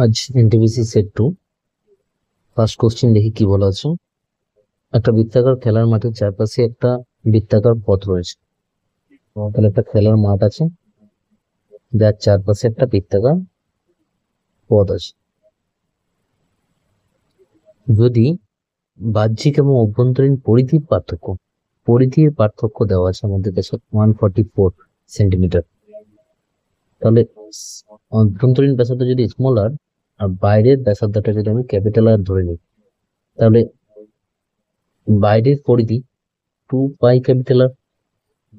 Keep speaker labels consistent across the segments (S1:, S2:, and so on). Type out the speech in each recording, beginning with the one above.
S1: আজ NTPC set 2 first question দেখি কি বলা আছে। একটা বৃত্তাকার খেলার মাঠের চারপাশে একটা বৃত্তাকার পথ রয়েছে। তাহলে একটা খেলার মাঠ আছে, যার চারপাশে একটা বৃত্তাকার পথ আছে। যদি বাহ্যিক এবং অভ্যন্তরীণ পরিধির পার্থক্য দেওয়া আছে আমাদের কাছে 144 সেন্টিমিটার, তাহলে অভ্যন্তরীণ ব্যাসার্ধ যদি স্মল আর বাইরের ব্যাসার্ধটা যদি আমি ক্যাপিটাল আর ধরে নিই, তাহলে বাইরের পরিধি 2 পাই ক্যাপিটাল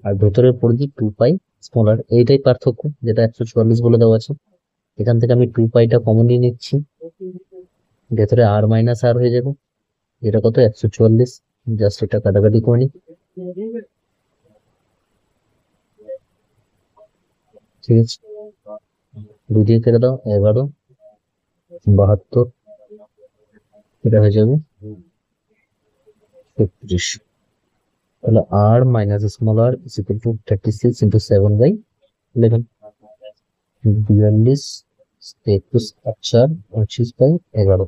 S1: আর ভেতরের পরিধি 2 পাই স্মল আর। এইটাই পার্থক্য, যেটা 144 বলে দেওয়া আছে। এখান থেকে আমি 2 পাইটা কমন নিয়ে নিচ্ছি, ভেতরে আর মাইনাস আর হয়ে যাবে, এটা কত 144। জাস্ট এটা কাটাকাটি করে নি, ঠিক আছে। 2 দিয়ে কেটে দাও, 11, 72, এটা হয়ে যাবে 36। তাহলে আর minus small r is equal to 36 into 7/11, 42 21 আর 4 25/11,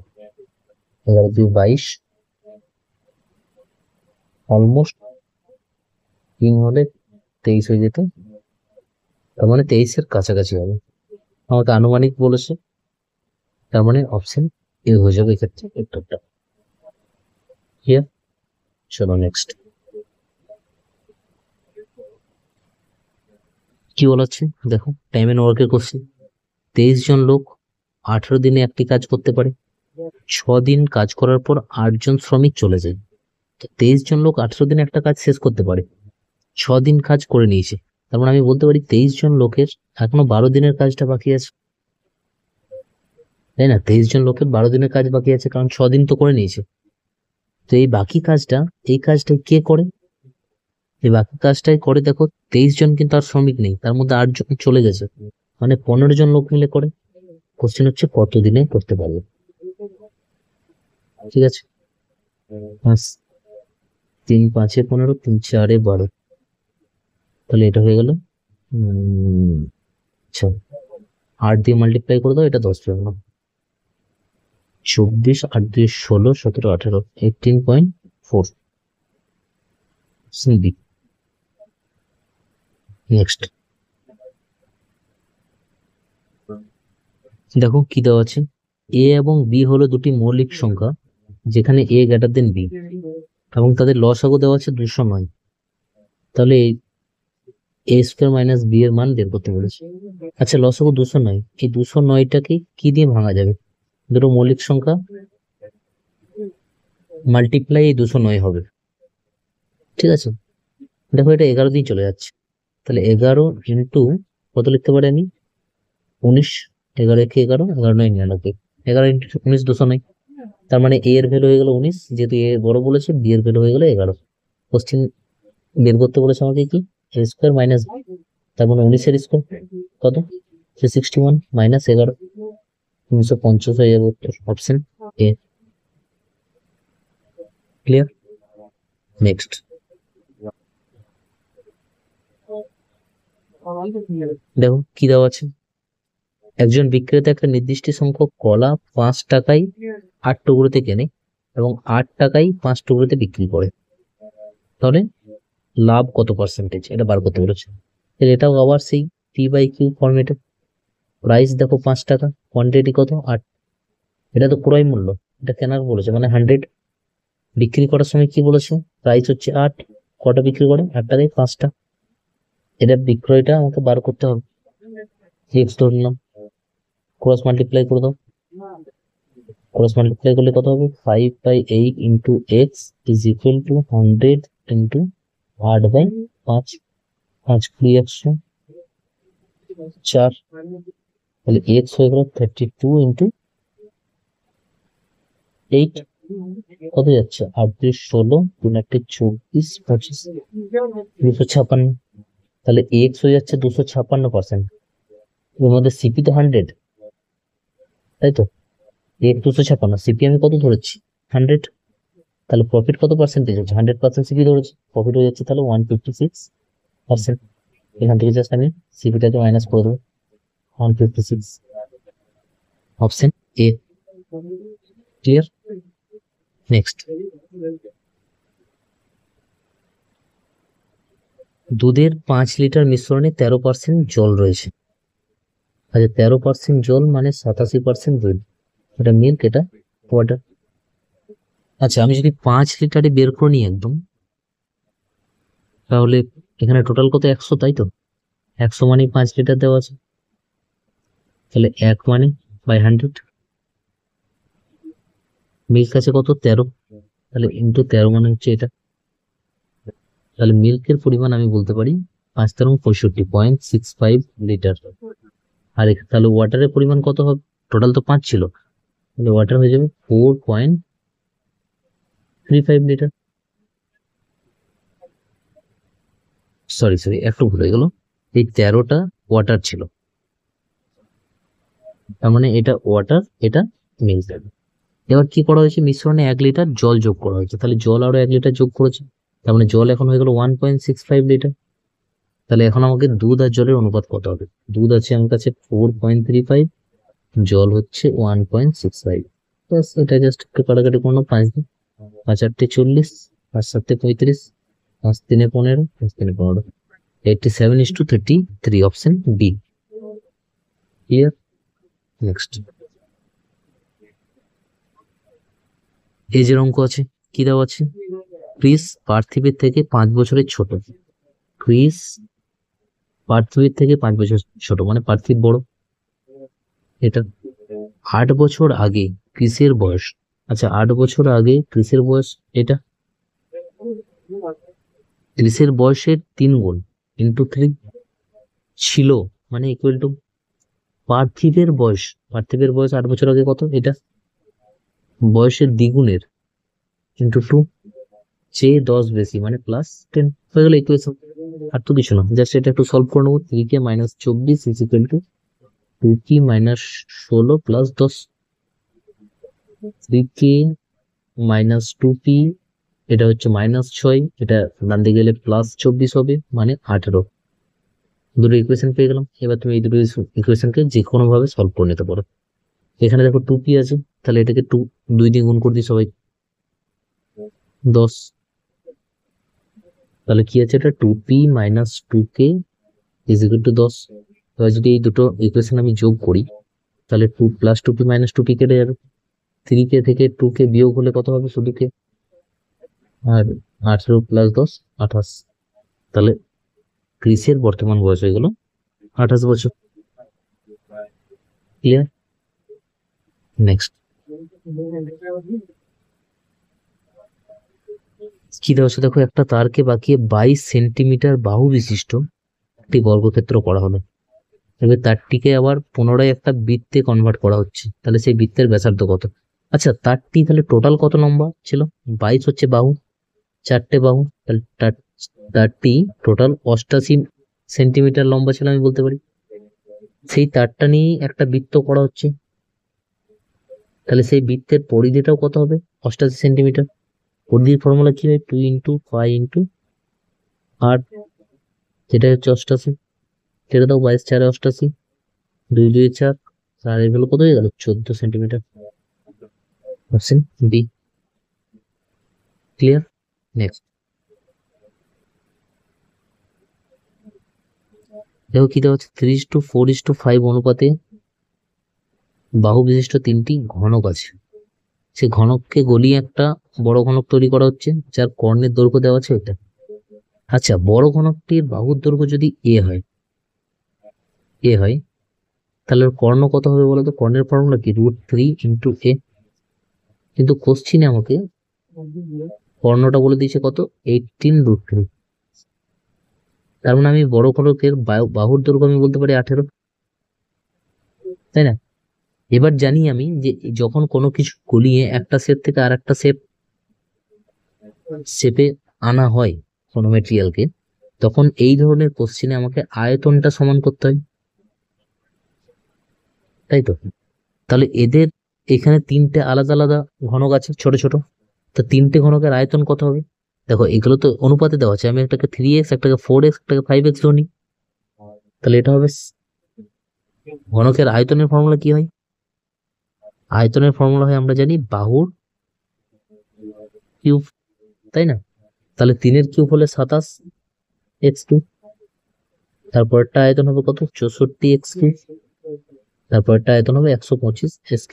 S1: 11 2 22, অলমোস্ট 3 হলে 23 হয়ে যেত, তার মানে 23-এর কাছাকাছি হবে। আমাকে আনুমানিক বলেছে, তার মানে অপশন এ হয়ে যাবে এক্ষেত্রে উত্তরটা। ক্লিয়ার? চলো নেক্সট কি বলাচ্ছে দেখো। টাইম এন্ড ওয়ার্কের কোশ্চেন। 23 জন লোক 18 দিনে একটি কাজ করতে পারে। 6 দিন কাজ করার পর 8 জন শ্রমিক চলে যায়। 23 জন লোক 18 দিনে একটা কাজ শেষ করতে পারে, 6 দিন কাজ করে নিয়েছে। তার মানে আমি বলতে পারি 23 জন লোকের এখনো 12 দিনের কাজটা বাকি আছে, তাই না? 23 জন লোকের 12 দিনের কাজ বাকি আছে, কারণ 6 দিন তো করে নিয়েছে। তো এই বাকি কাজটা, এই কাজটা কে করে? এই বাকি কাজটাই করে দেখো 23 জন, কিন্তু আর শ্রমিক নেই, তার মধ্যে 8 জন চলে গেছে, মানে 15 জন লোক মিলে করে। কোশ্চেন হচ্ছে কত দিনে করতে পারবে, ঠিক আছে। 3 5 15, 3 4 12, তাহলে এটা হয়ে গেল আচ্ছা 8 দিয়ে মাল্টিপ্লাই করে দাও, এটা 10 হয়ে গেল। 24 8 2 16 17 18, 18.4 বি। নেক্সট দেখো কি দেওয়া আছে। এ এবং বি হলো দুটি মৌলিক সংখ্যা যেখানে এ গ্রেটার দেন বি, এবং তাদের লসাগু দেওয়া আছে 209। তাহলে এ স্কোয়ার মাইনাস বি এর মান বের করতে বলেছে। আচ্ছা লসাগু 209, এই 209টাকে কি দিয়ে ভাঙা যাবে? দুটো মৌলিক সংখ্যা মাল্টিপ্লাই এই 209 হবে, ঠিক আছে। দেখো এটা 11 দিয়ে চলে যাচ্ছে, তাহলে 11 ইন্টু কত লিখতে পারি আমি? 19। 11 কে 11, 11 9 99, 11 ইন্টু 19 209। তার মানে এ এর ভ্যালু হয়ে গেল 19, যেহেতু এ বড় বলেছে, বি এর ভ্যালু হয়ে গেল 11। কোশ্চেন বের করতে বলেছে আমাকে কি, এ স্কোয়ার মাইনাস, তার মানে 19 এর স্কোয়ার কত? 361 মাইনাস 11, 350 হয়ে যাবে উত্তর, অপশন এ। ক্লিয়ার? নেক্সট দেখো কি দেওয়া আছে। একজন বিক্রেতা একটা নির্দিষ্ট সংখ্যক কলা 5 টাকায় 8 টুকরোতে কেনে এবং 8 টাকায় 5 টুকরোতে বিক্রি করে, তাহলে লাভ কত পার্সেন্টেজ, এটা বার করতে বলেছে। এটাও আবার সেই P/Q ফর্মেটে। প্রাইস দেখো 5 টাকা, কোয়ান্টিটি কত 8, এটা তো ক্রয় মূল্য, এটা কেনার বলেছে মানে 100। বিক্রি করার সময় কি বলেছে, প্রাইস হচ্ছে 8, কটা বিক্রি করে 8 টাকায় 5টা, এটা বিক্রয়টা আমাকে বার করতে হবে। এক্স ধরলাম, ক্রস মাল্টিপ্লাই করে দাও, ক্রস মাল্টিপ্লাই করলে কত হবে? 5/8 into x is equal two 100 into 8/5, 5 কুড়ি 100, 4, তাহলে এক্স হয়ে গেল 32 ইন্টু 8, কত যাচ্ছে? 8 2 16, 3 1 24, 25, 256। তাহলে এক্স হয়ে যাচ্ছে 256%। এর মধ্যে সিপি তো 100, তাই তো? এক্স 256, সিপি আমি কত ধরেছি? 100। তাহলে প্রফিট কত পার্সেন্টেজ হচ্ছে? 100% সিপি ধরেছি, প্রফিট হয়ে যাচ্ছে তাহলে 156%। এখান থেকে জাস্ট আমি সিপিটাকে মাইনাস করে দেবো, 156। Option A. ক্লিয়ার? নেক্সট, দুধের 5 লিটার মিশ্রণে 13% জল রয়েছে। আচ্ছা, 13% জল মানে 87% দুধ। এটা মিল্ক, এটা ওয়াটার। আচ্ছা, আমি যদি 5 লিটারে বের করে নিই একদম, তাহলে এখানে টোটাল কত? 100, তাই তো? 100 মানে 5 লিটার দেওয়া আছে, তাহলে 1 মানে বাই 100। মিল্ক আছে কত? 13, তাহলে ইন্টু 13 মানে হচ্ছে এটা। তাহলে মিল্কের পরিমাণ আমি বলতে পারি 5 তেরো 65.65 লিটার। আর তাহলে ওয়াটারের পরিমাণ কত হবে? টোটাল তো 5 ছিল, তাহলে ওয়াটার হয়ে যাবে 4.35 লিটার। সরি একটু ভুল হয়ে গেল, এই 13টা ওয়াটার ছিল, তার মানে এটা ওয়াটার, এটা মিল্ক। এবার কি করা হয়েছে? মিশ্রণে 1 লিটার জল যোগ করা হয়েছে, তাহলে জল আরো 1 লিটার যোগ করেছে, তার মানে জল এখন হয়ে গেল 1.65 লিটার। তাহলে এখন আমাকে দুধ আর জলের অনুপাত কত হবে? দুধ আছে আমার কাছে 4.35, জল হচ্ছে 1.65। ব্যাস, এটা জাস্ট একটু কাটাকাটি করলো। 5 দিন 5 8 40, 5 7 35, 5 3 15, 5 3 15, 87:33, অপশন বি। ক্লিয়ার? নেক্সট, এজের অঙ্ক আছে। কি দেওয়া আছে? ক্রিস পার্থিবের থেকে 5 বছরের ছোট। ক্রিস পার্থিবের থেকে 5 বছর ছোট, মানে পার্থিব বড়। এটা 8 বছর আগে ক্রিসের বয়স। আচ্ছা, 8 বছর আগে ক্রিসের বয়স, এটা ক্রিসের বয়সের 3 গুণ ইন্টু 3 ছিল, মানে ইকুয়াল টু পার্থিবের বয়স। পার্থিবের বয়স 8 বছর আগে কত? এটা বয়সের দ্বিগুণের ইন্টু 2, চেয়ে 10 বেশি, মানে +10 হয়ে গেল ইকুয়েশন। আর তো কিছু না, জাস্ট এটা একটু সলভ করে নেবো। 3k - 24 is equal two 2k - 16 + 10। 3k - 2p, এটা হচ্ছে -6, এটা ডান দিকে গেলে +24 হবে, মানে 18। দুটো ইকুয়েশন পেয়ে গেলাম। এবার তুমি এই দুটো ইকুয়েশনকে যে কোনো ভাবে সলভ করে নিতে পারো। এখানে দেখো 2p আছে, তাহলে এটাকে 2 দিয়ে গুণ করে দিই সবাই, 10। তাহলে কি আছে? এটা 2p - 2k is equal two 10। এবার যদি এই দুটো ইকুয়েশন আমি যোগ করি, তাহলে 2 + 2p - 2p কেটে যাবে। 3k থেকে 2k বিয়োগ হলে কত হবে? শুধু k। আর 18 + 10 28। তাহলে ক্রিসের বর্তমান বয়স হয়ে গেল 28 বছর। ক্লিয়ার? নেক্সট, কি দেওয়া আছে দেখো? একটা তারকে বাঁকিয়ে 22 সেন্টিমিটার বাহু বিশিষ্ট একটি বর্গক্ষেত্র করা হলো। এবার তারটিকে আবার পুনরায় একটা বৃত্তে কনভার্ট করা হচ্ছে, তাহলে সেই বৃত্তের ব্যাসার্ধ কত? আচ্ছা, তারটি তাহলে টোটাল কত লম্বা ছিল? 22 হচ্ছে বাহু, 4টে বাহু, তাহলে তারটি টোটাল 88 সেন্টিমিটার লম্বা ছিল, আমি বলতে পারি। সেই তারটা নিয়ে একটা বৃত্ত করা হচ্ছে, তাহলে সেই বৃত্তের পরিধিটাও কত হবে? 88 সেন্টিমিটার। পরিধির ফর্মুলা কি হয়? 2 × 5 × 8, যেটা হচ্ছে 88। সেটা দাও, 22 4 88, 2 2 4, আর এগুলো কত হয়ে গেল? 14 centimetre. Option B. Clear? Next, দেখো কি দেওয়া হচ্ছে? 3:4:5 অনুপাতে বাহু বিশিষ্ট 3টি ঘনক আছে। সেই ঘনককে গলিয়ে একটা বড় ঘনক তৈরি করা হচ্ছে, যার কর্ণের দৈর্ঘ্য দেওয়া আছে এটা। আচ্ছা, বড় ঘনকটির বাহুর দৈর্ঘ্য যদি এ হয়, তাহলে ওর কর্ণ কত হবে বলো তো? কর্ণের ফর্মুলা কি? √3 × a। কিন্তু কোশ্চিনে আমাকে কর্ণটা বলে দিয়েছে কত? 18√3। তার মানে আমি বড় ঘনকের বাহুর দৈর্ঘ্য আমি বলতে পারি 18, তাই না? এবার জানি আমি যে যখন কোনো কিছু গলিয়ে একটা শেপ থেকে আর একটা শেপে আনা হয় কোনো মেটেরিয়ালকে, তখন এই ধরনের কোশ্চিনে আমাকে আয়তনটা সমান করতে হয়, তাই তো? তাহলে এদের এখানে 3টে আলাদা আলাদা ঘনক আছে, ছোট ছোট। তো 3টে ঘনকের আয়তন কত হবে? দেখো, এগুলো তো অনুপাতে দেওয়া আছে। আমি একটাকে 3x, একটাকে 4x, একটাকে 5x ধরি। তাহলে এটা হবে ঘনকের আয়তনের ফর্মুলা কি হয়? আয়তনের ফর্মুলা হয় আমরা জানি বাহুর কিউব, তাই না? তাহলে 3 কিউব হলে 27x3, তারপরটা আয়তন হবে কত, 64x3, তারপরটা আয়তন হবে 125x3।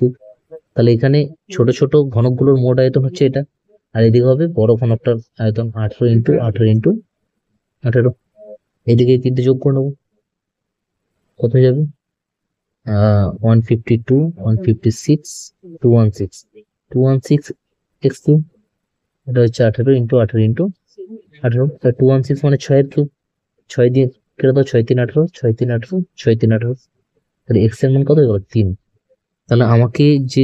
S1: তাহলে এখানে ছোট ছোট ঘনকগুলোর মোট আয়তন হচ্ছে এটা, আর এদিকে হবে বড় ঘনকটার আয়তন 18 × 18 × 18। এদিকে কিন্তু যোগ করে নেবো, কত হয়ে যাবে, 152, 156, 216, 216x3। এটা হচ্ছে 18 × 18 × 18, 216 মানে 6 এর কিউব, 6 দিয়ে কেটে দাও, 6 3 18, 6 3 18, 6 3 18। তাহলে এক্স এর মান কত হয়ে গেল, 3। তাহলে আমাকে যে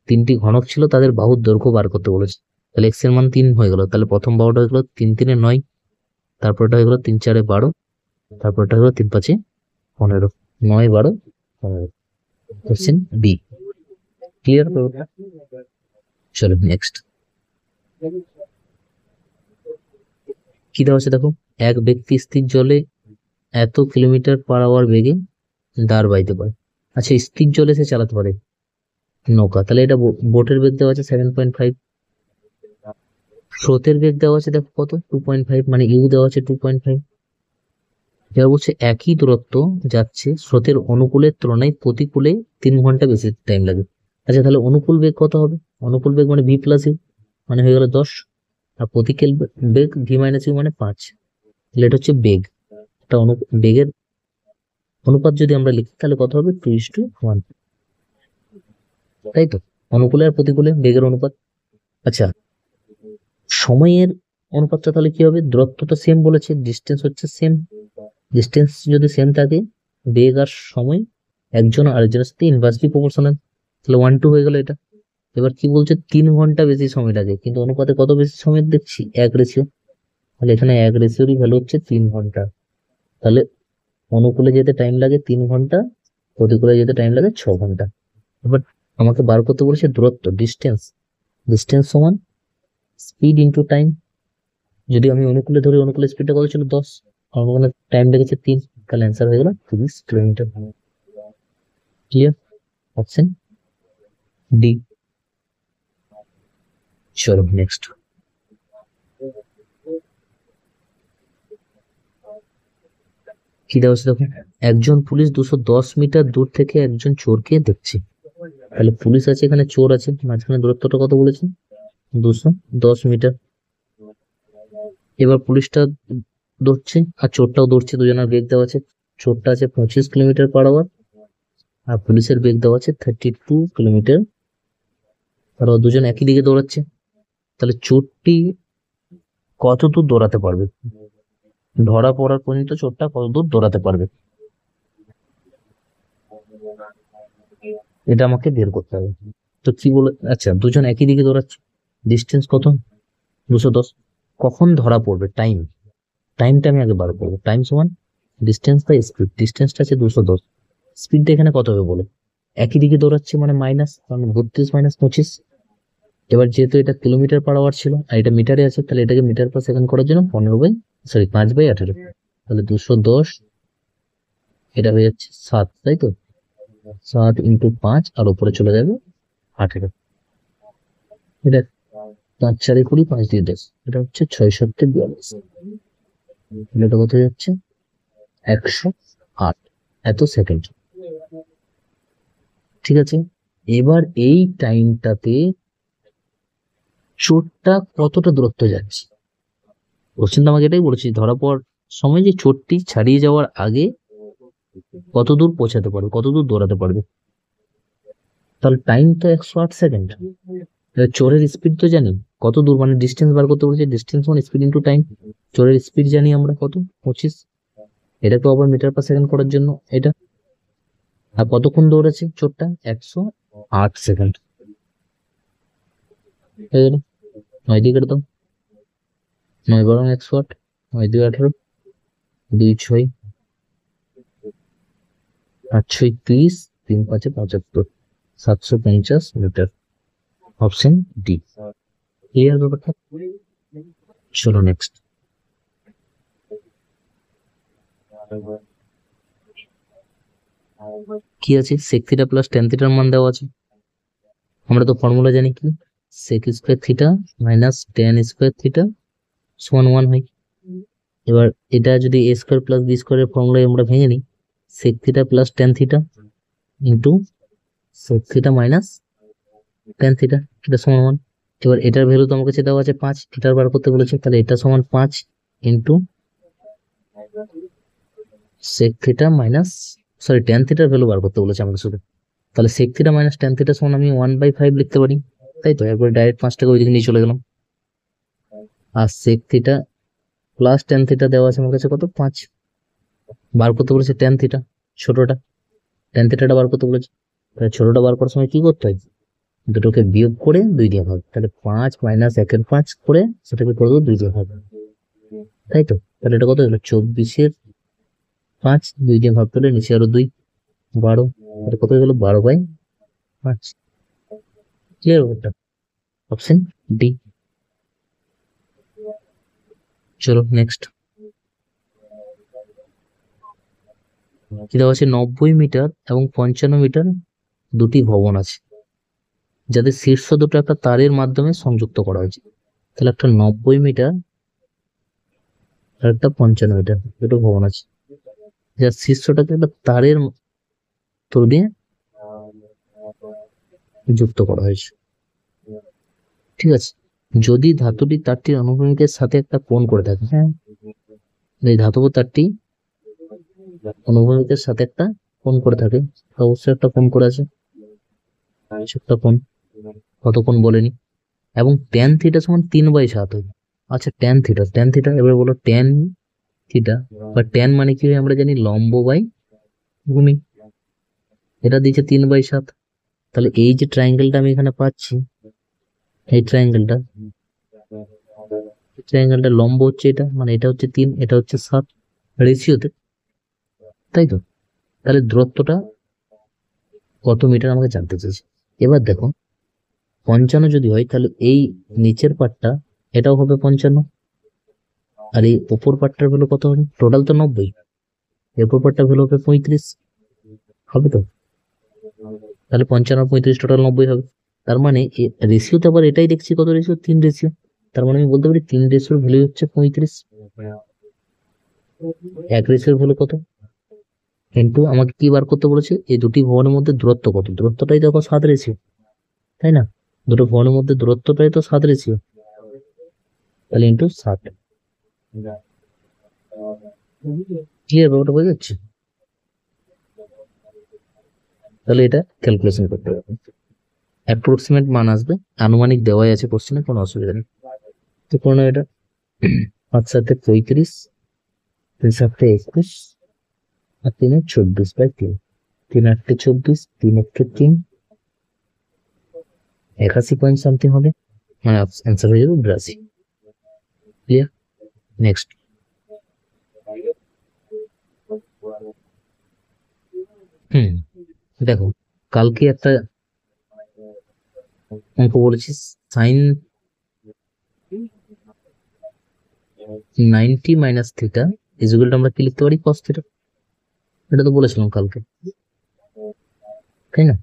S1: 3টি ঘনক ছিল তাদের বাহুর দৈর্ঘ্য বার করতে বলেছে, তাহলে এক্স এর মান 3 হয়ে গেল। তাহলে প্রথম বাহুটা হয়ে গেল 3 3 9, তারপরটা হয়ে গেল 3 4 12, তারপরটা হলো 3 5 15, 9 12 15। Question B. ক্লিয়ার? চলো নেক্সট। কি দেওয়া আছে দেখো, এক ব্যক্তি স্থির জলে এত কিলোমিটার/আওয়ার বেগে দাঁড় বাইতে পারে। আচ্ছা, স্থির জলে সে চালাতে পারে নৌকা, তাহলে এটা বোটের বেগ দেওয়া আছে 7.5, স্রোতের বেগ দেওয়া আছে দেখো কত, 2.5, মানে ইউ দেওয়া আছে 2.5। এবার বলছে একই দূরত্ব যাচ্ছে স্রোতের অনুকূলের তুলনায় প্রতিকূলে 3 ঘন্টা বেশি টাইম লাগে। আচ্ছা, তাহলে অনুকূল বেগ কত হবে, অনুকূল বেগ মানে ভি প্লাস ইউ, মানে হয়ে গেল 10, আর প্রতিকূল বেগ ভি মাইনাস ইউ মানে 5। তাহলে এটা হচ্ছে বেগ, একটা বেগের অনুপাত যদি আমরা লিখি তাহলে কত হবে, 2:1, তাই তো? অনুকূলে আর প্রতিকূলে বেগের অনুপাত। আচ্ছা, সময়ের অনুপাতটা তাহলে কি হবে, দূরত্ব তো সেম বলেছে, ডিস্টেন্স হচ্ছে সেম, ডিস্টেন্স যদি সেম থাকে বেগ আর সময় একজন আরেকজনের সাথে ইনভার্সলি প্রপোর্শনাল, তাহলে 1:2 হয়ে গেল এটা। এবার কি বলছে, 3 ঘন্টা বেশি সময় লাগে, কিন্তু অনুপাতে কত বেশি সময় দেখছি, 1 রেশিও, তাহলে এখানে 1 রেশিওরই ভ্যালু হচ্ছে 3 ঘন্টা। তাহলে অনুকূলে যেতে টাইম লাগে 3 ঘন্টা, প্রতিকূলে যেতে টাইম লাগে 6 ঘন্টা। এবার আমাকে বার করতে বলেছে দূরত্ব, ডিস্টেন্স, ডিস্টেন্স সমান স্পিড ইন্টু টাইম। যদি আমি অনুকূলে ধরি, অনুকূলে স্পিডটা কত ছিল, 10, আর ওখানে টাইম লেগেছে 3, তাহলে অ্যান্সার হয়ে গেল 30 কিলোমিটার। ক্লিয়ার? Option D. চলো নেক্সট। কি দেওয়া আছে দেখো, একজন পুলিশ 210 মিটার দূর থেকে একজন চোরকে দেখছে। তাহলে পুলিশ আছে, এখানে চোর আছে, মাঝখানে দূরত্বটা কত বলেছে, 210 মিটার। এবার পুলিশটা দৌড়ছে আর চোরটাও দৌড়ছে, দুজনের বেগ দেওয়া আছে, চোরটা আছে 25 কিলোমিটার/আওয়ার আর পুলিশের বেগ দেওয়া আছে 32 কিলোমিটার, আর ওরা দুজন একই দিকে দৌড়াচ্ছে। তাহলে চোরটি কত দূর দৌড়াতে পারবে, ধরা পড়ার পর্যন্ত চোরটা কত দূর দৌড়াতে পারবে, এটা আমাকে বের করতে হবে। তো কি বলে, আচ্ছা দুজন একই দিকে দৌড়াচ্ছে, ডিস্টেন্স কত, 210, কখন ধরা পড়বে, টাইম, টাইমটা আমি আগে বার করবো, টাইম সমান ডিস্টেন্স বাই স্পিড, ডিস্টেন্সটা আছে 210, স্পিডটা এখানে কত হবে বলো, একই দিকে দৌড়াচ্ছে মানে মাইনাস, কারণ 32 - 25। এবার যেহেতু এটা কিলোমিটার/আওয়ার ছিল আর এটা মিটারে আছে, তাহলে এটাকে মিটার/সেকেন্ড করার জন্য 5/18, তাহলে 210, এটা হয়ে যাচ্ছে 7, তাই তো, 7 × 5 আর উপরে চলে যাবে 18। এটা 5 4 20, 5 দিয়ে 10, এটা হচ্ছে 6 7 42, এটা কত যাচ্ছে, 108 এত সেকেন্ড। ঠিক আছে, এবার এই টাইমটাতে চোরটা কতটা দূরত্ব যাচ্ছে, কোশ্চেন তো আমাকে এটাই বলেছি, ধরা পড়ার সময় যে চোরটি ছাড়িয়ে যাওয়ার আগে কত দূর পৌঁছাতে পারবে, কত দূর দৌড়াতে পারবে। তাহলে টাইম তো 108 সেকেন্ড, চোরের স্পিড তো জানি কত দূর, মানে ডিস্টেন্স বার করতে বলেছে, ডিস্টেন্স মানে স্পিড ইন্টু টাইম, চোরের স্পিড জানি আমরা কত, 25, এটাকে আবার মিটার/সেকেন্ড করার জন্য এটা, আর কতক্ষণ দৌড়াচ্ছে চোরটা, 108 সেকেন্ড। হয়ে গেল, 9 দিয়ে কেটে দাও, 9 × 12 108, 9 2 18, 2 6 8 6 30, 3 5 75, 750 মিটার। Option D. ক্লিয়ার ব্যাপারটা? চলো নেক্সট। কি আছে, sec θ + tan θ মান দেওয়া আছে, আমরা তো ফর্মুলা জানি কি, sec square theta minus tan square theta সমান 1 হয়। এবার এটা যদি a স্কোয়ার প্লাস b স্কোয়ারের ফর্মুলায় আমরা ভেঙে নিই, sec theta plus tan theta into sec theta minus tan theta, এটা সমান 1। এবার এটার ভ্যালু তো আমার কাছে দেওয়া আছে 5, এটার বার করতে বলেছে, তাহলে এটা সমান 5 into sec theta minus tan থিটার ভ্যালু বার করতে বলেছে আমাকে শুধু, তাহলে sec theta minus tan theta সমান আমি 1/5 লিখতে পারি, তাই তো। একবার ডাইরেক্ট 5টাকে ওইদিকে নিয়ে চলে গেলাম। আর sec theta plus tan theta দেওয়া আছে আমার কাছে কত, 5। বার করতে বলেছে tan থিটা, ছোটটা tan থিটাটা বার করতে বলেছে, তাহলে ছোটটা বার করার সময় কি করতে হয়, দুটোকে বিয়োগ করে 2 দিয়ে ভাগ, তাহলে 5 মাইনাস 1/5 করে সেটাকে করে দেবো 2 দিয়ে ভাগ, তাই তো। তাহলে এটা কত হলো, 24-এর 5, 2 দিয়ে ভাগ করলে নিচে আরো 2, 12, এটা কত হলো 12/5। ক্লিয়ার ব্যাপারটা, অপশন ডি। চলো নেক্সট, কি দেওয়া আছে, 90 মিটার এবং 55 মিটার দুটি ভবন আছে, যাদের শীর্ষ দুটো একটা তারের মাধ্যমে সংযুক্ত করা হয়েছে। তাহলে একটা 90 মিটার আর একটা 55 মিটার দুটো ভবন আছে, যার শীর্ষটাকে একটা তারের থ্রু দিয়ে যুক্ত করা হয়েছে। ঠিক আছে, যদি ধাতুটি তারটির অনুভূমিকের সাথে একটা কোণ করে থাকে, হ্যাঁ, এই ধাতব তারটি অনুভূমিকের সাথে একটা কোণ করে থাকে, অবশ্যই একটা কোণ করে আছে, একটা কোণ, কত কোণ বলেনি। এবং tan থিটা সমান 3/7 হবে। আচ্ছা tan থিটা এবার বলো, tan থিটা বা tan মানে কি হয় আমরা জানি, লম্ব বাই ভূমি, এটা দিয়েছে 3/7। তাহলে এই যে ট্রায়াঙ্গেলটা আমি এখানে পাচ্ছি, এই ট্রায়াঙ্গেলটা লম্ব হচ্ছে এটা, মানে এটা হচ্ছে 3, এটা হচ্ছে 7 রেশিওতে, তাই তো। তাহলে দূরত্বটা কত মিটার আমাকে জানতে চেয়েছে। এবার দেখো 55 যদি হয়, তাহলে এই নিচের পার্টটা এটাও হবে 55, আর এই উপর পার্টটার ভ্যালু কত হবে, টোটাল তো 90, এর উপর পার্টটার ভ্যালু হবে 35, হবে তো। তাহলে 55 আর 35 টোটাল 90 হবে। তার মানে রেশিওতে আবার এটাই দেখছি কত রেশিও, 3 রেশিও, তার মানে আমি বলতে পারি 3 রেশিওর ভ্যালু হচ্ছে 35। এক রেশিওর ভ্যালু কত, কিন্তু আমাকে কি বার করতে বলেছে, এই দুটি ভবনের মধ্যে দূরত্ব কত, দূরত্বটাই দেখো 7 রেশিও, তাই না, দুটো ভবনের মধ্যে দূরত্বটাই তো 7 রেশিও, তাহলে ইন্টু 7। ক্লিয়ার, ব্যাপারটা বোঝা যাচ্ছে। তাহলে এটা ক্যালকুলেশন করতে হবে, অ্যাপ্রক্সিমেট মান আসবে, আনুমানিক দেওয়াই আছে কোশ্চেনে, কোনো অসুবিধা নেই। তো কোনো এটা 5 7 35, 3 7 21 আর 3 24/3, 3 8 24, 3 1 3, 81 পয়েন্ট সামথিং হবে, মানে অ্যান্সার হয়ে যাবে 82। Clear, next. দেখো কালকে একটা অঙ্ক বলেছি, sine 90 minus theta equal to আমরা কি লিখতে পারি, কস থিটা, এটা তো বলেছিলাম কালকে, তাই না।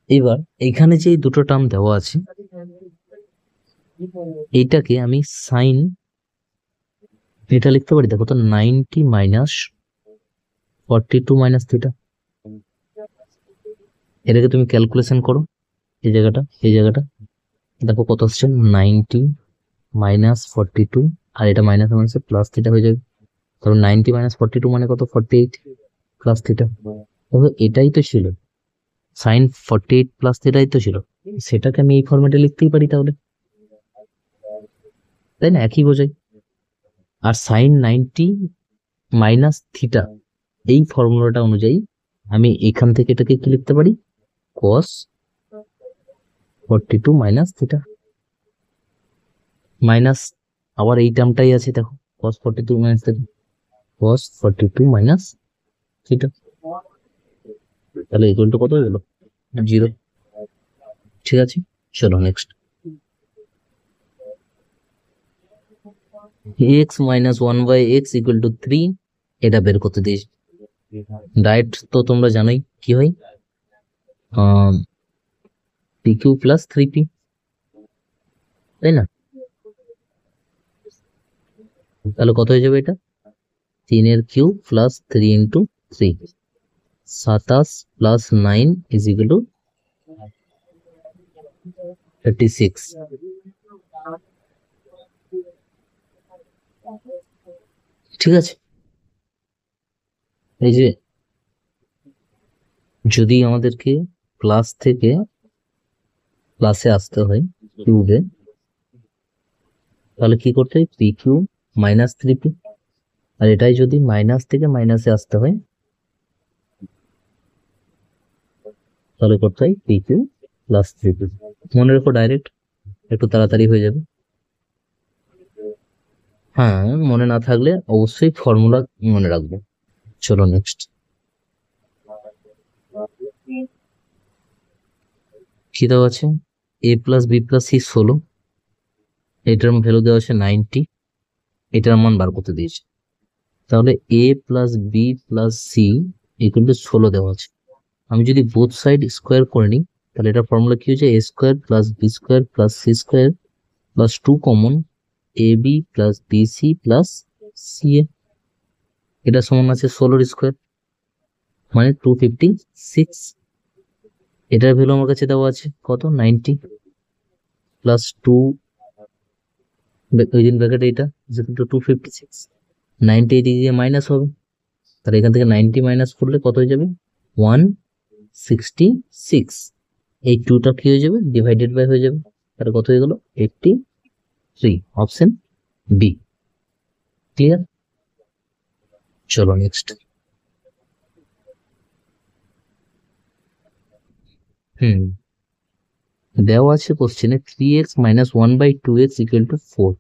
S1: এবার এইখানে যে দুটো টার্ম দেওয়া আছে, এইটাকে আমি সাইন এটা লিখতে পারি, দেখো তো 90 মাইনাস 42 মাইনাস থিটা, এটাকে তুমি ক্যালকুলেশন করো, এই জায়গাটা দেখো কত আসছে, 90 মাইনাস 42, আর এটা মাইনাস মাইনাস প্লাস থিটা হয়ে যাবে, কারণ 90 মাইনাস 42 মানে কত, 48 প্লাস থিটা। তবে এটাই তো ছিল সাইন 48 প্লাস থিটাই তো ছিল, সেটাকে আমি এই ফরম্যাটে লিখতেই পারি তাহলে, তাই না, একই বোঝাই। আর সাইন 90 মাইনাস থিটা এই ফর্মুলাটা অনুযায়ী আমি এখান থেকে এটাকে কি লিখতে পারি, cos 42 মাইনাস থিটা, মাইনাস আবার এই টার্মটাই আছে, দেখো cos 42 minus theta, cos 42 minus theta, তাহলে ইকুয়াল টু কত হয়ে গেল, 0। ঠিক আছে, চলো next. x minus 1/x equal to 3, এটা বের করতে দিয়েছি। ডায়েট তো তোমরা জানোই কি হয়, পি কিউ প্লাস 3p, তাই না? তাহলে কত হয়ে যাবে এটা? 3 এর cube plus 3 into 3, 27 plus 9 is equal to 36। ঠিক আছে, এই যে যদি আমাদেরকে প্লাস থেকে প্লাসে আসতে হয় কিউবে, তাহলে কি করতে হয়? P Q minus 3p। আর এটাই যদি মাইনাস থেকে মাইনাসে আসতে হয়, তাহলে করতে হয় পি কিউ প্লাস 3p। মনে রেখো ডাইরেক্ট, একটু তাড়াতাড়ি হয়ে যাবে। হ্যাঁ, মনে না থাকলে অবশ্যই ফর্মুলা মনে রাখবো। চলো নেক্সট। কি দেওয়া আছে? এ প্লাস বি প্লাস সি 16, এটার ভ্যালু দেওয়া আছে 90, এটার মান বার করতে দিয়েছে। তাহলে A plus B plus C equal to 16 দেওয়া আছে। আমি যদি বোথ সাইড স্কোয়ার করে নিই, তাহলে এটা ফর্মুলা কি হচ্ছে? A square plus B square plus C square plus 2 common A B plus B C plus C A, এটা সমান আছে 16 স্কোয়ার মানে 256। এটার ভ্যালু আমার কাছে দেওয়া আছে কত? 90 প্লাস 2 উইদিন ব্র্যাকেট এটা ইজ ইকুয়াল টু 256। 90 এদিকে গিয়ে মাইনাস হবে, তাহলে এখান থেকে 90 মাইনাস করলে কত হয়ে যাবে? 166। এই 2টা কি হয়ে যাবে? ডিভাইডেড বাই হয়ে যাবে, তাহলে কত হয়ে গেল? 83। Option B. ক্লিয়ার? চলো নেক্সট। দেওয়া আছে কোশ্চেনে 3x minus 1/2x equal to 4।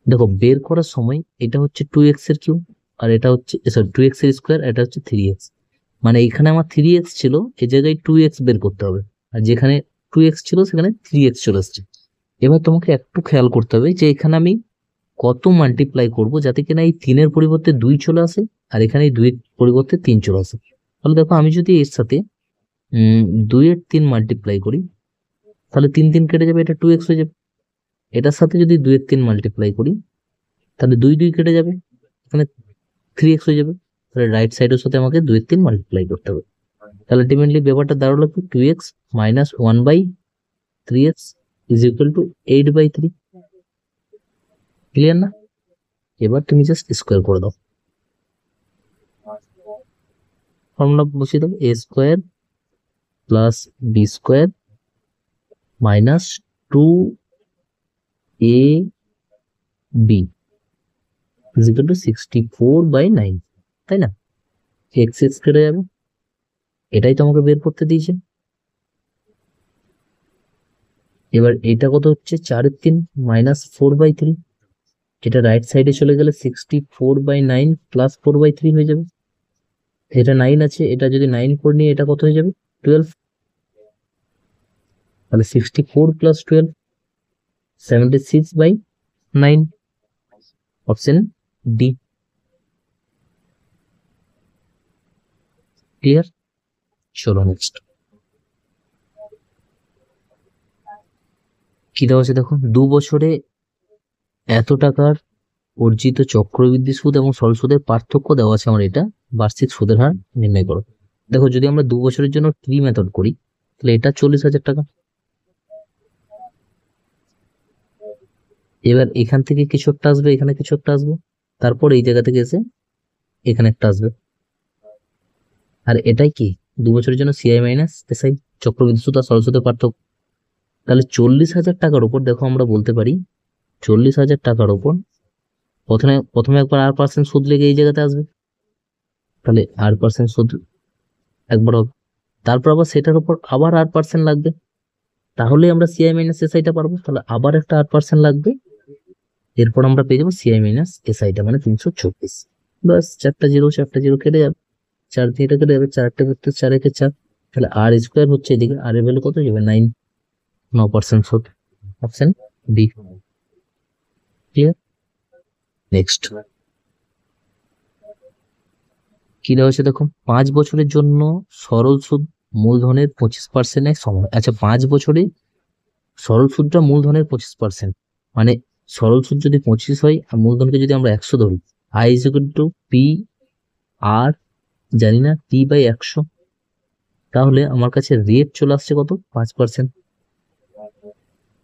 S1: দেখো বের করার সময় এটা হচ্ছে 2x এর কিউব, আর এটা হচ্ছে সরি 2x এর স্কোয়ার, এটা হচ্ছে 3x। মানে এখানে আমার 3x ছিল, এই জায়গায় 2x বের করতে হবে, আর যেখানে 2x ছিল সেখানে 3x চলে আসছে। এবার তোমাকে একটু খেয়াল করতে হবে যে এখানে আমি কত মাল্টিপ্লাই করব যাতে কিনা এই 3-এর পরিবর্তে 2 চলে আসে, আর এখানে এই 2-এর পরিবর্তে 3 চলে আসে। তাহলে দেখো আমি যদি এর সাথে 2-এর 3 মাল্টিপ্লাই করি, তাহলে 3 3 কেটে যাবে, এটা 2x হয়ে যাবে। এটার সাথে যদি 2-এর 3 মাল্টিপ্লাই করি, তাহলে 2 2 কেটে যাবে, এখানে 3x হয়ে যাবে। তাহলে রাইট সাইডের সাথে আমাকে 2-এর 3 মাল্টিপ্লাই করতে হবে। তাহলে আলটিমেটলি ব্যাপারটা দাঁড়ালো কি? 2x minus 1/3x is equal two 8/3। Clear না? এবার তুমি জাস্ট স্কোয়ার করে দাও, ফর্মুলা বসিয়ে দাও। A square plus B square minus 2ab is equal to 64/9, তাই না? এক্স এক্স কেটে যাবে, এটাই তো আমাকে বের করতে দিয়েছে। এবার এটা কত হচ্ছে? 4/3 মাইনাস 4/3, এটা রাইট সাইডে চলে গেলে 64/9 প্লাস 4/3 হয়ে যাবে। এটা 9 আছে, এটা যদি 9 করে নিই এটা কত হয়ে যাবে? 12। তাহলে 64 প্লাস 12 76/9, অপশন ডি। ক্লিয়ার? চলো নেক্সট। কি দেওয়া আছে দেখো? 2 বছরে এত টাকার অর্জিত চক্রবৃদ্ধি সুদ এবং সরল সুদের পার্থক্য দেওয়া আছে আমার, এটা বার্ষিক সুদের হার নির্ণয় করো। দেখো যদি আমরা 2 বছরের জন্য ট্রি মেথড করি, তাহলে এটা 40,000 টাকা। এবার এখান থেকে কিছু একটা আসবে, এখানে কিছু একটা আসবে, তারপর এই জায়গা থেকে এসে এখানে একটা আসবে। আর এটাই কি 2 বছরের জন্য সিআই মাইনাস এসআই, চক্রবৃদ্ধি সুদ আর সরল সুদের পার্থক্য। তাহলে 40,000 টাকার উপর দেখো আমরা বলতে পারি 40,000 টাকার উপর প্রথমে প্রথমে একবার r% সুদ লেগে এই জায়গাতে আসবে, তাহলে r% সুদ একবার হবে, তারপর আবার সেটার উপর আবার r% লাগবে, তাহলে আমরা সিআই মাইনাস এসআইটা পারবো। তাহলে আবার একটা r% লাগবে, এরপর আমরা পেয়ে যাবো সিআই মাইনাস এসআইটা মানে 324। বাস, 4টা জিরো কেটে যাবে, 4 দিয়ে এটা কেটে যাবে, 4টা ভেক্টর 4 একে 4, তাহলে আর স্কোয়ার হচ্ছে এদিকে, আর এর ভ্যালু কত হয়ে যাবে? 9% সুদ, অপশন বি। ক্লিয়ার? নেক্সট। কি দেওয়া হচ্ছে দেখো? 5 বছরের জন্য সরল সুদ মূলধনের 25% সমান। আচ্ছা 5 বছরে সরল সুদটা মূলধনের 25%, মানে সরল সুদ যদি 25 হয় আর মূলধনকে যদি আমরা 100 ধরি, I is equal to P R জানি না টি বাই 100, তাহলে আমার কাছে রেট চলে আসছে কত? 5%।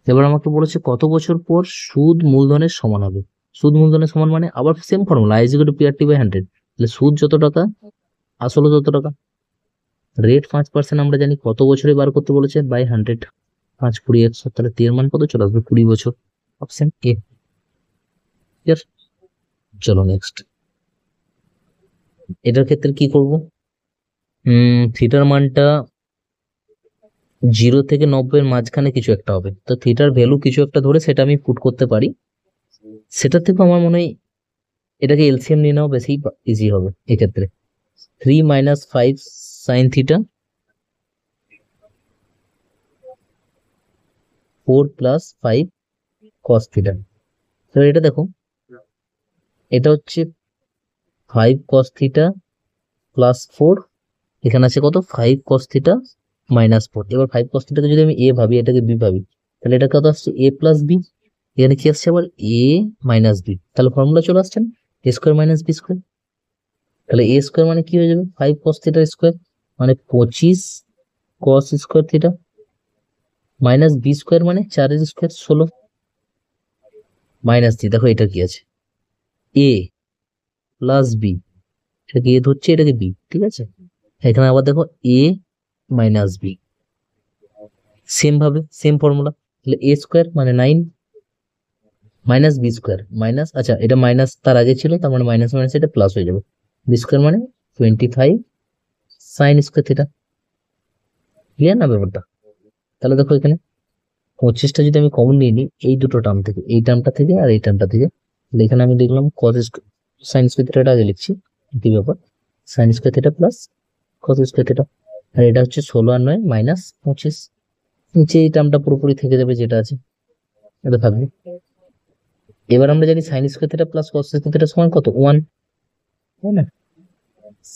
S1: এবার আমাকে বলেছে কত বছর পর সুদ মূলধনের সমান হবে। সুদ মূলধনের সমান মানে আবার same formula, I is equal to P R T by 100, তাহলে সুদ যত টাকা আসলে যত টাকা। রেট 5% আমরা জানি, কত বছরে বার করতে বলেছে? বাই 100, 5 20 100, তাহলে টি এর মান কত চলে আসবে? 20 বছর। Option A. ক্লিয়ার? চলো নেক্সট। এটার ক্ষেত্রে কি করব? থিটার মানটা 0 থেকে 90 এর মাঝখানে কিছু একটা হবে, তো থিটার ভ্যালু কিছু একটা ধরে সেটা আমি পুট করতে পারি। সেটা থেকে আমার মনে হয় এটাকে এলসিএম নিয়ে নেওয়া বেশি ইজি হবে এক্ষেত্রে। 3 - 5 সাইন থিটা 4 + 5 কস থিটা। তো এটা দেখো, এটা হচ্ছে 5 cos থিটা প্লাস 4, এখানে আছে কত? 5 cos থিটা মাইনাস 4। এবার 5 cos থিটাকে যদি আমি এ ভাবি, এটাকে বি ভাবি, তাহলে এটা কত আসছে? এ প্লাস বি। এখানে কি আসছে? আবার এ মাইনাস বি। তাহলে ফর্মুলা চলে আসছে না, এ স্কোয়ার মাইনাস বি স্কোয়ার। তাহলে এ স্কোয়ার মানে কি হয়ে যাবে? 5 cos থিটার স্কোয়ার মানে 25 cos square theta minus B square মানে 4 এর স্কোয়ার 16 মাইনাস থ্রি। দেখো এটা কি আছে? এ প্লাস বি, এটাকে এ ধরছে, এটাকে বি, ঠিক আছে। এখানে আবার দেখো এ মাইনাস বি, সেম ভাবে সেম ফর্মুলা। তাহলে এ স্কোয়ার মানে 9 মাইনাস বি স্কোয়ার মাইনাস, আচ্ছা এটা মাইনাস তার আগে ছিল, তার মানে মাইনাস মাইনাস এটা প্লাস হয়ে যাবে। বি স্কোয়ার মানে 25 সাইন স্কোয়ার থিটা। ক্লিয়ার না ব্যাপারটা? তাহলে দেখো এখানে 25টা যদি আমি কমন নিয়ে নিই এই দুটো টার্ম থেকে, এই টার্মটা থেকে আর এই টার্মটা থেকে, তাহলে এখানে আমি দেখলাম কস সাইন স্কোয়ার থিটাটা আগে লিখছি, কি ব্যাপার? Sine square theta plus cos square theta, আর এটা হচ্ছে 16 আর 9 মাইনাস 25। নিচে এই টার্মটা পুরোপুরি থেকে যাবে, যেটা আছে এটা থাকবে। এবার আমরা জানি sign square theta plus cos square theta সমান কত? 1, তাই না?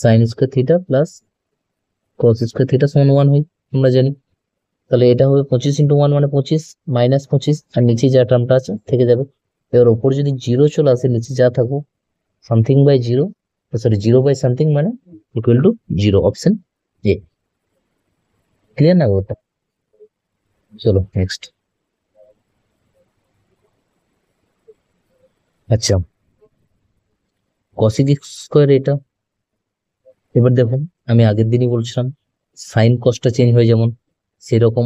S1: Sign square theta plus cos square theta সমান 1 হয়, আমরা জানি। তাহলে এটা হবে 25 × 1 মানে 25 মাইনাস 25, আর নিচে যা টার্মটা আছে থেকে যাবে। এবার ওপর যদি জিরো চলে আসে, নিচে যা থাকুক something by zero, sorry 0 by something মানে equal to 0। Option A. Clear না ব্যাপারটা? চলো নেক্সট। আচ্ছা কসিক স্কোয়ার এটা, এবার দেখুন আমি আগের দিনই বলছিলাম সাইন কসটা চেঞ্জ হয় যেমন, সেরকম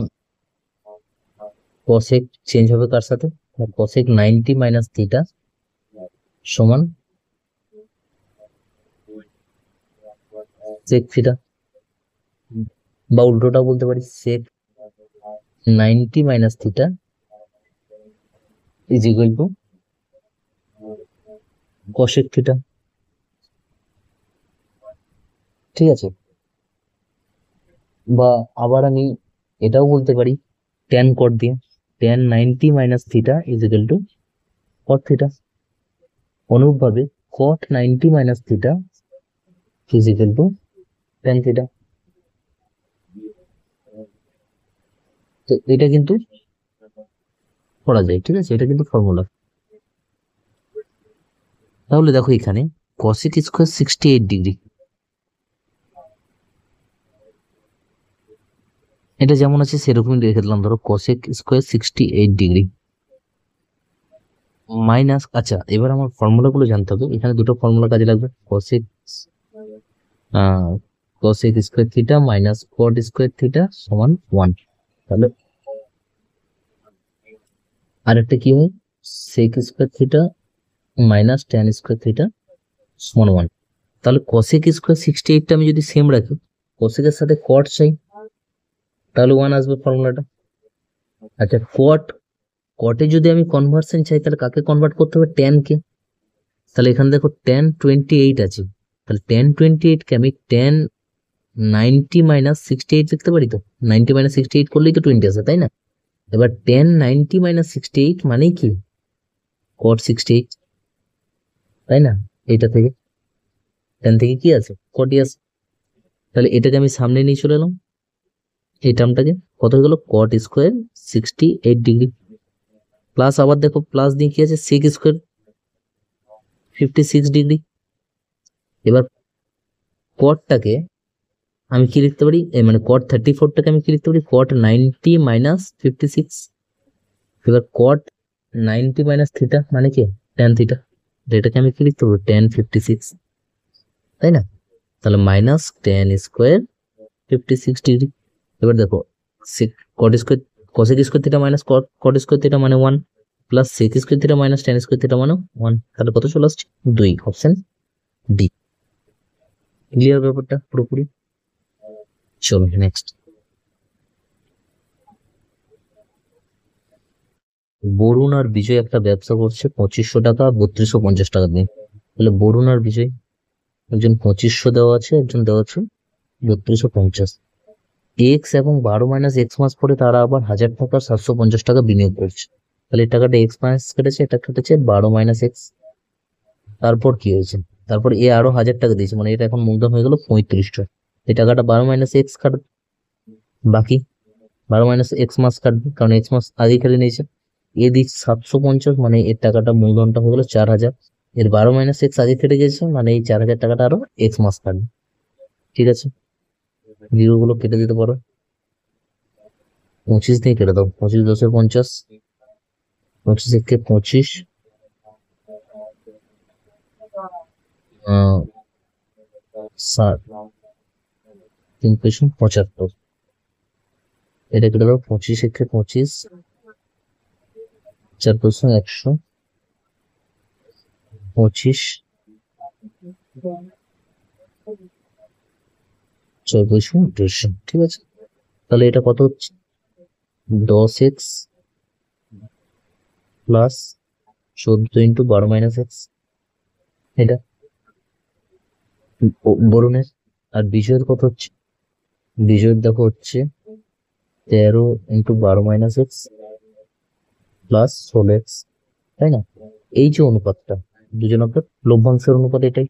S1: কসেক চেঞ্জ হবে কার সাথে? কসেক 90 মাইনাস থিটা সমান সেক থিটা, বা উল্টোটা বলতে পারি সেক 90 minus theta is equal two cosec theta. ঠিক আছে, বা আবার আমি এটাও বলতে পারি ট্যান কট দিয়ে, tan 90 minus theta is equal two caught theta. অনুরূপভাবে কট 90 minus theta is equal two tan theta. তো এটা কিন্তু করা যায়, ঠিক আছে, এটা কিন্তু ফর্মুলা। তাহলে দেখো এখানে কসেক স্কোয়ার 68 ডিগ্রি, এটা যেমন আছে সেরকমই রেখে দিলাম। ধরো কসেক স্কোয়ার 68 ডিগ্রি মাইনাস, আচ্ছা এবার আমার ফর্মুলা গুলো জানতে হবে। এখানে দুটো ফর্মুলা কাজে লাগবে, cosec square theta minus cot square theta সমান 1। তাহলে আরেকটা কি হয়? Sec square theta minus tan square theta সমান 1। তাহলে কসেক স্কোয়ার 68টা আমি যদি সেম রাখি, কসেকের সাথে কট চাই, তাহলে 1 আসবে ফর্মুলাটা। আচ্ছা কটে যদি আমি কনভার্সন চাই, তাহলে কাকে কনভার্ট করতে হবে? ট্যান কে। তাহলে এখানে দেখো ট্যান 28 আছে, তাহলে ট্যান 28 কে আমি ট্যান 90 মাইনাস 68 লিখতে পারি। তো 90 মাইনাস 68 করলেই তো 20 আসে, তাই না? এবার ট্যান 90 মাইনাস 68 মানে কি? কট 68, তাই না? এটা থেকে ট্যান থেকে কি আছে? কটই আছে। তাহলে এটাকে আমি সামনে নিয়ে চলে এলাম, এই টার্মটাকে কত হয়ে গেল কট স্কোয়ার 68 ডিগ্রি প্লাস আবার দেখো প্লাস দিয়ে কি আছে সেক স্কোয়ার 56 ডিগ্রি। এবার কটটাকে আমি কি লিখতে পারি মানে কট 34টাকে আমি কি লিখতে পারি কট 90 মাইনাস 56। এবার কট 90 মাইনাস থিটা মানে কি ট্যান থিটা, এটাকে আমি কি লিখতে পারবো ট্যান 56, তাই না? তাহলে মাইনাস ট্যান স্কোয়ার 56 ডিগ্রি। এবার দেখো cot square cosec square theta minus cot square theta মানে 1 plus sec square theta minus tan square theta মানে 1, তাহলে কত চলে আসছে 2, অপশন ডি। ক্লিয়ার ব্যাপারটা পুরোপুরি? চলো নেক্সট। বরুণ আর বিজয় একটা ব্যবসা করছে 2500 টাকা 3250 টাকা দিয়ে। তাহলে বরুণ আর বিজয়, একজন 2500 দেওয়া আছে, একজন দেওয়া আছে 3250। এক্স এবং 12 মাইনাস এক্স মাস পরে তারা আবার 1000 টাকা 750 টাকা বিনিয়োগ করছে। তাহলে এই টাকাটা এক্স মাইনাস কেটেছে, এটা কেটেছে 12 মাইনাস এক্স। তারপর কি হয়েছে, তারপর এ আরো 1000 টাকা দিয়েছে, মানে এটা এখন মূলধন হয়ে গেল 3500। এই টাকাটা 12 মাইনাস এক্স কাটবে, বাকি 12 মাইনাস এক্স মাস কাটবে, কারণ এক্স মাস আগেই কেটে নিয়েছে। এ দিক 750, মানে এর টাকাটা মূলধনটা হয়ে গেল 4000। এর 12 মাইনাস এক্স আগে কেটে গেছে, মানে এই 4000 টাকাটা আরো এক্স মাস কাটবে। ঠিক আছে, জিরো গুলো কেটে দিতে পারো, 25 দিয়ে কেটে দাও, 25 10 50, 25 একে 25, 60, 375। এটা কেটে দাও, 25 একে 25, 4 100, 25, 4 150। ঠিক আছে, তাহলে এটা কত হচ্ছে 10x plus 14 into 12 minus x, এটা বরুণের। আর বিজয়ের কত হচ্ছে, বিজয়ের দেখো হচ্ছে 13 into 12 minus x plus 16x, তাই না? এই যে অনুপাতটা দুজনের লভ্যাংশের অনুপাত এটাই।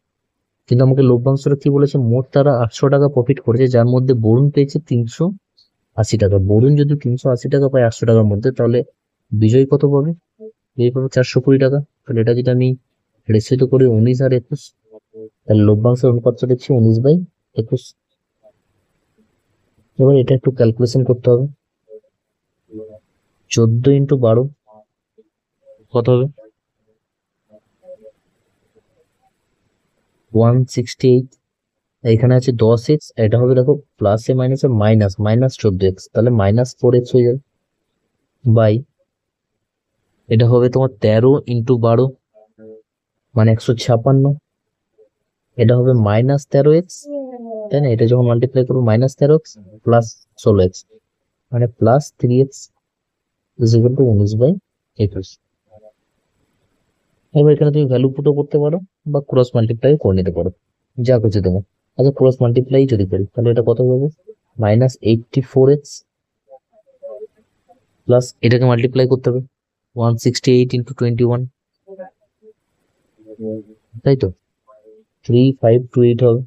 S1: কিন্তু আমাকে লভ্যাংশটা কি বলেছে, মোট তারা 800 টাকা প্রফিট করেছে, যার মধ্যে বরুণ পেয়েছে 380 টাকা। বরুণ যদি 380 টাকা পায় 800 টাকার মধ্যে, তাহলে বিজয় কত পাবে, বিজয় পাবে 420 টাকা। তাহলে এটা যদি আমি রেসিত করি 19 আর 21, তাহলে লভ্যাংশের অনুপাতটা দেখছি 19/21। এবার এটা একটু ক্যালকুলেশন করতে হবে, 14 ইন্টু 12 কত হবে 168। এখানে আছে 10x, এটা হবে দেখো প্লাসে মাইনাসে মাইনাস মাইনাস 14x, তাহলে মাইনাস 4x হয়ে যাবে বাই, এটা হবে তোমার 13 ইন্টু 12 মানে 156, এটা হবে মাইনাস 13x, তাই না? এটা যখন মাল্টিপ্লাই করবো মাইনাস 13x প্লাস 16x মানে plus 3x is equal two 19/21। এবার এখানে তুমি ভ্যালু পুটও করতে পারো বা ক্রস মাল্টিপ্লাই করে নিতে পারো, যা খুশি তোমার। আচ্ছা ক্রস মাল্টিপ্লাই যদি করি তাহলে এটা কত হবে মাইনাস 84x প্লাস এটাকে মাল্টিপ্লাই করতে হবে 168 ইন্টু 21, তাই তো 3528 হবে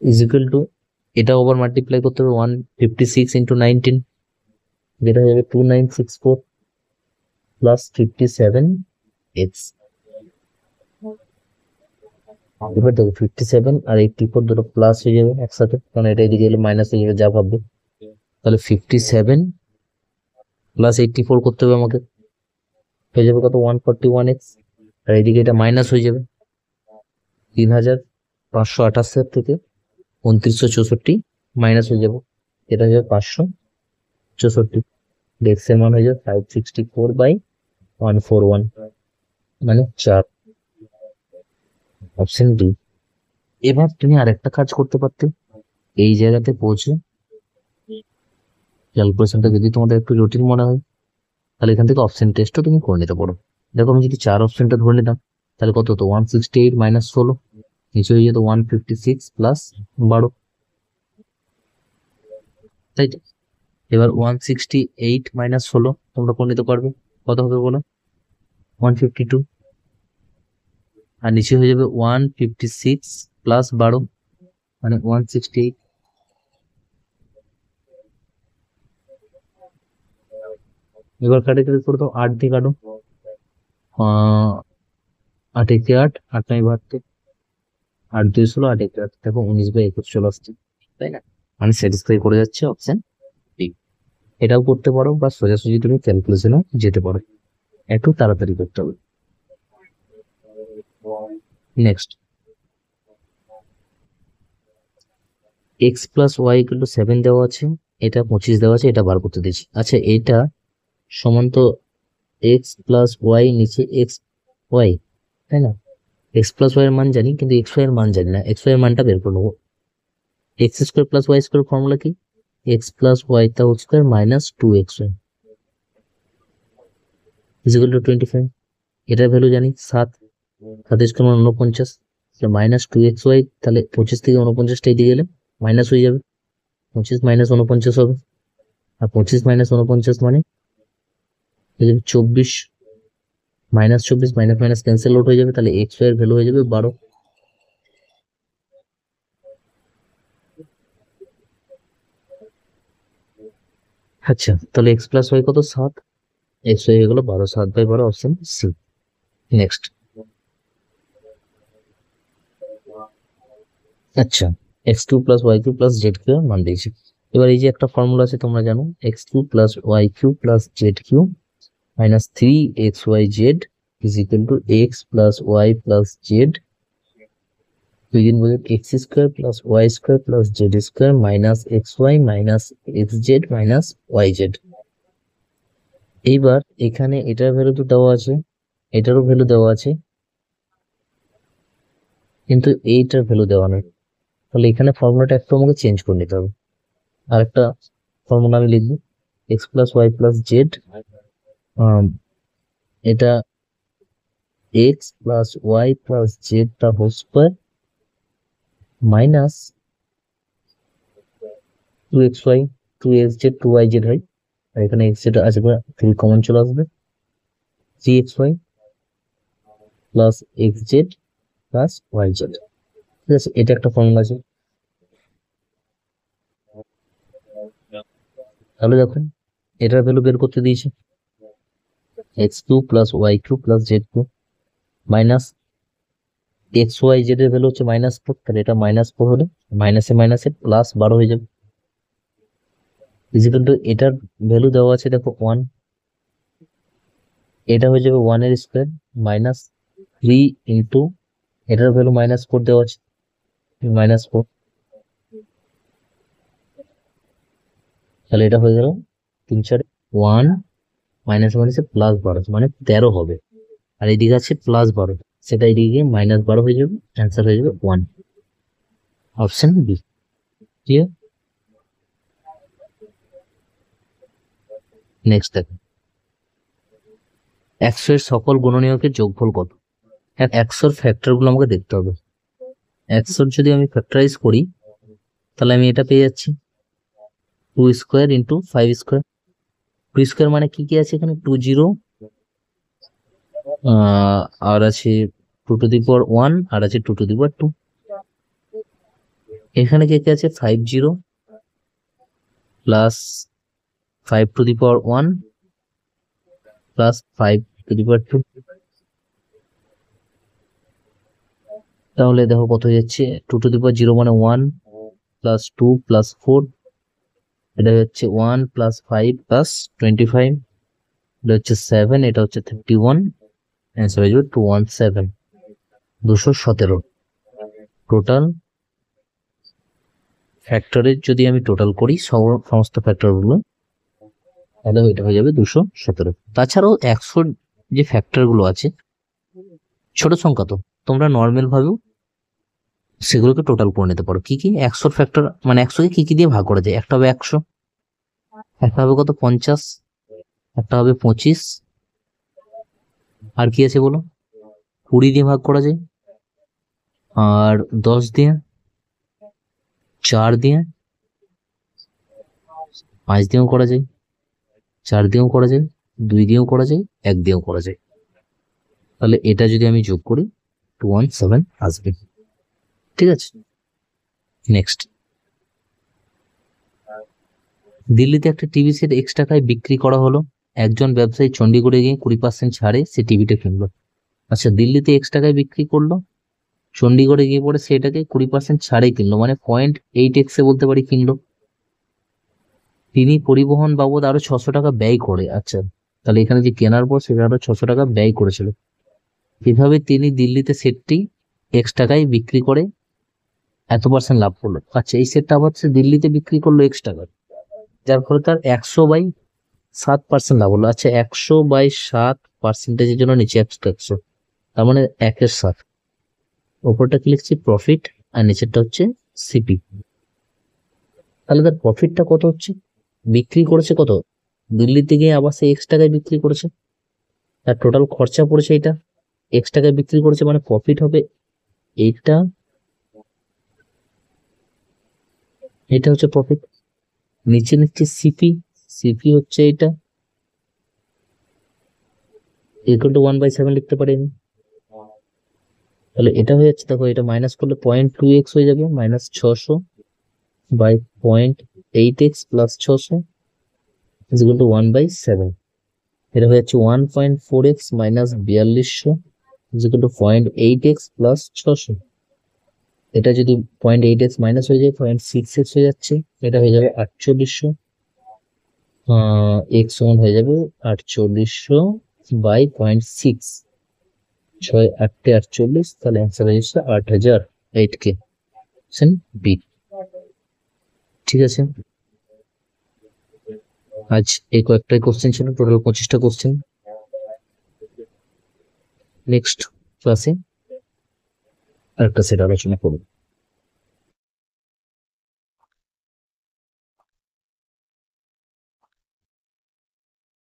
S1: ইজ ইকুয়াল টু, এটা ওভার মাল্টিপ্লাই করতে হবে 156 ইন্টু 19, যেটা হয়ে যাবে 2964 প্লাস 57x। এবার দেখো 57 আর 84 দুটো প্লাস হয়ে যাবে একসাথে, কারণ এটা এদিকে গেলে মাইনাস হয়ে যাবে, যা ভাববে। তাহলে 57 প্লাস 84 করতে হবে আমাকে, হয়ে যাবে কত 141x, আর এদিকে এটা মাইনাস হয়ে যাবে 3528 থেকে 2964 মাইনাস হয়ে যাবে, এটা হয়ে যাবে 564। এক্স এর মান হয়ে যাবে 564/141 মানে 4, অপশন ডি। এবার তুমি আরেকটা কাজ করতে পারতে, এই জায়গাতে পৌঁছে ক্যালকুলেশনটা যদি তোমাদের একটু জটিল মনে হয়, তাহলে এখান থেকে অপশন টেস্টও তুমি করে নিতে পারো। দেখো আমি যদি 4 অপশনটা ধরে নিতাম, তাহলে কত হতো 168 মাইনাস 16, নিচে হয়ে যেত 156 প্লাস 12, তাই তো? এবার 168 মাইনাস 16 তোমরা করে নিতে পারবে, কত হবে বলো 152, আর নিচে হয়ে যাবে 156 প্লাস 12 মানে 168, এবার কাটাকাটি করে দাও, 8 দিয়ে কাটো, 8 একে 8, 8 নয় 72, 8 2 16, 8 একে 8, দেখো 19/21 চলে আসছে, তাই না? মানে স্যাটিসফাই করে যাচ্ছে অপশন ডি। এটাও করতে পারো বা সোজাসুজি তুমি ক্যালকুলেশনে যেতে পারো, একটু তাড়াতাড়ি করতে হবে। Next, x plus y equal to 7 দেওয়া আছে, এটা 25 দেওয়া আছে, এটা বার করতে দিয়েছি। আচ্ছা, এটা সমান তো এক্স প্লাস ওয়াই নিচে এক্স ওয়াই, তাই না? এক্স প্লাস ওয়াই এর মান জানি, কিন্তু এক্স ওয়াই এর মান জানি না, এক্স ওয়াই এর মানটা বের করে নেবো। X square plus y square formula কি? এক্স প্লাস ওয়াই তা whole square minus 2xy equal to 25। এটার ভ্যালু জানি 7, 7 স্কোয়ার 49, মাইনাস 2xy, তাহলে 25 থেকে 49টা এদিকে গেলে মাইনাস হয়ে যাবে, 25 মাইনাস 49 হবে, আর 25 মাইনাস 49 মানে 24, minus 24, minus minus cancel out হয়ে যাবে, তাহলে এক্স ওয়াই এর ভ্যালু হয়ে যাবে 12। আচ্ছা, তাহলে এক্স প্লাস ওয়াই কত? 7, এক্স ওয়াই হয়ে গেল 12, 7/12, অপশন সি। নেক্সট, আচ্ছা, x cube plus y cube plus z cube মান দিয়েছি। এবার এই যে একটা ফর্মুলা আছে তোমরা জানো, x cube plus y cube plus z cube minus 3xyz is equal to x plus Y plus z within bracket x square plus y square plus z square minus x y minus x z minus y z. এইবার এখানে এটার value তো দেওয়া আছে, এটারও value দেওয়া আছে, কিন্তু এইটার ভ্যালু দেওয়া নেই, তাহলে এখানে ফর্মুলাটা একটু আমাকে চেঞ্জ করে নিতে হবে। আর একটা ফর্মুলা আমি লিখবো, X plus Y plus Z, এটা X plus Y plus Z তা whole square minus 2xy, 2xz, 2yz হয়, আর এখানে x যেটা আছে 3 কমন চলে আসবে, 3xy plus xz plus yz। ঠিক আছে, এটা একটা ফর্মুলা আছে। তাহলে দেখুন, এটার ভ্যালু বের করতে দিয়েছে, x cube plus y cube plus z cube minus x y z এর ভ্যালু হচ্ছে -4, তাহলে এটা -4 হলে মাইনাসে মাইনাসে প্লাস 12 হয়ে যাবে, ইজিক্যাল টু এটার ভ্যালু দেওয়া আছে দেখো 1, এটা হয়ে যাবে 1 এর স্কোয়ার মাইনাস 3 ইন্টু এটার ভ্যালু -4 দেওয়া আছে, -4, তাহলে এটা হয়ে গেল 3 4 1 মাইনাস মাইনাসে প্লাস 12, মানে 13 হবে, আর এদিকে আছে +12, সেটা এদিকে -12 হয়ে যাবে, অ্যান্সার হয়ে যাবে 1, অপশন বি। ক্লিয়ার? নেক্সট দেখো, 100 এর সকল গুণনীয়কের যোগফল কত? 100 এর ফ্যাক্টর গুলো আমাকে দেখতে হবে। 100 যদি আমি ফ্যাক্টরাইজ করি, তাহলে আমি এটা পেয়ে যাচ্ছি 2 স্কোয়ার ইন্টু 5 স্কোয়ার। 2 স্কোয়ার মানে কি কি আছে এখানে? 20, আর আছে 2 টু দি পাওয়ার 1, আর আছে 2 টু দি পাওয়ার 2। এখানে কে কে আছে? 50 plus 5 to the power 1 plus 5 to the power 2। তাহলে দেখো কত হয়ে যাচ্ছে, 2 টু দি পাওয়ার 0 মানে 1 প্লাস 2 প্লাস 4, এটা হচ্ছে 1 প্লাস 5 প্লাস 25, এটা হচ্ছে 7, এটা হচ্ছে 31, অ্যান্সার হয়ে যাবে 217, 217। টোটাল ফ্যাক্টরের যদি আমি টোটাল করি সমস্ত ফ্যাক্টর গুলো, তাহলে এটা হয়ে যাবে 217। তাছাড়াও 100 যে ফ্যাক্টর গুলো আছে, ছোট সংখ্যা তো তোমরা নর্মাল ভাবেও সেগুলোকে টোটাল করে নিতে পারো। কি কি 100 ফ্যাক্টর, মানে 100 কে কি দিয়ে ভাগ করা যায়? একটা হবে 100, একটা হবে কত 50, একটা হবে 25, আর কি আছে বলো? 20 দিয়ে ভাগ করা যায়, আর 10 দিয়ে, 4 দিয়ে, 5 দিয়েও করা যায়, 4 দিয়েও করা যায়, 2 দিয়েও করা যায়, 1 দিয়েও করা যায়। তাহলে এটা যদি আমি যোগ করি 217 আসবে। ঠিক আছে, নেক্সট, দিল্লিতে একটা টিভি সেট X টাকায় বিক্রি করা হলো। একজন ব্যবসায়ী চণ্ডীগড়ে গিয়ে 20% ছাড়ে সে টিভিটা কিনলো। আচ্ছা, দিল্লিতে X টাকায় বিক্রি করলো, চণ্ডীগড়ে গিয়ে পরে সেটাকে 20% ছাড়ে কিনলো, মানে 0.8x বলতে পারি কিনলো। তিনি পরিবহন বাবদ আরো 600 টাকা ব্যয় করে। আচ্ছা, তাহলে এখানে যে কেনার পর সেটা আরো 600 টাকা ব্যয় করেছিল। কিভাবে তিনি দিল্লিতে সেটটি X টাকায় বিক্রি করে এত পার্সেন্ট লাভ করলো? আচ্ছা, এই সেটটা আবার সে দিল্লিতে বিক্রি করলো X টাকায়, যার ফলে তার 100/7% লাভ হলো। আচ্ছা, 100/7%-এর জন্য নিচে 100, তার মানে 1/7। ওপরটা কি লিখছি? প্রফিট, আর নিচেরটা হচ্ছে সিপি। তাহলে তার প্রফিটটা কত হচ্ছে? বিক্রি করেছে কত? দিল্লিতে গিয়ে আবার সে X টাকায় বিক্রি করেছে, তার টোটাল খরচা পড়েছে এটা, X টাকায় বিক্রি করেছে, মানে প্রফিট হবে এইটা, এটা হচ্ছে প্রফিট। নিচে নিচ্ছে সিপি, সিপি হচ্ছে এটা, ইকুয়াল টু 1/7 লিখতে পারি আমি। তাহলে এটা হয়ে যাচ্ছে, দেখো এটা মাইনাস করলে 0.2x হয়ে যাবে, -600/0.8x plus 600 is equal two 1/7। এটা হয়ে যাচ্ছে 1.4x minus 4200 is equal two 0.8x plus 600। এটা যদি 0.8x মাইনাস হয়ে যায় 0.6x হয়ে যাচ্ছে, এটা হয়ে যাবে 4800, x সমান হয়ে যাবে 4800/0.6, 6×8 = 48, তাহলে অ্যান্সার হয়ে যাচ্ছে 8000, 8K, অপশন বি। ঠিক আছে, আজ এই কয়েকটাই কোশ্চেন ছিল, টোটাল 25টা কোশ্চেন। নেক্সট ক্লাসে আরেকটা সেট আলোচনা করব।